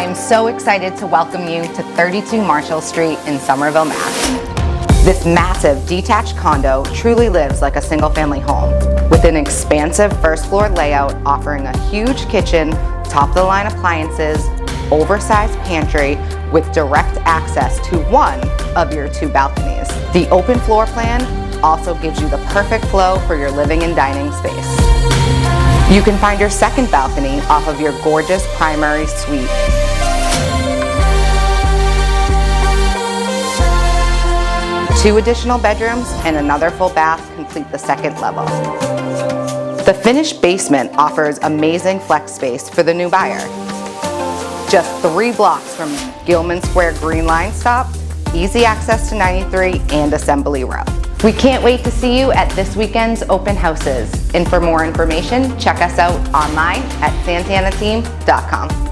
I'm so excited to welcome you to 32 Marshall Street in Somerville, Mass. This massive detached condo truly lives like a single-family home, with an expansive first-floor layout offering a huge kitchen, top-of-the-line appliances, oversized pantry with direct access to one of your 2 balconies. The open floor plan also gives you the perfect flow for your living and dining space. You can find your second balcony off of your gorgeous primary suite. Two additional bedrooms and another full bath complete the second level. The finished basement offers amazing flex space for the new buyer. Just 3 blocks from Gilman Square Green Line stop, easy access to 93 and Assembly Row. We can't wait to see you at this weekend's open houses. And for more information, check us out online at santanateam.com.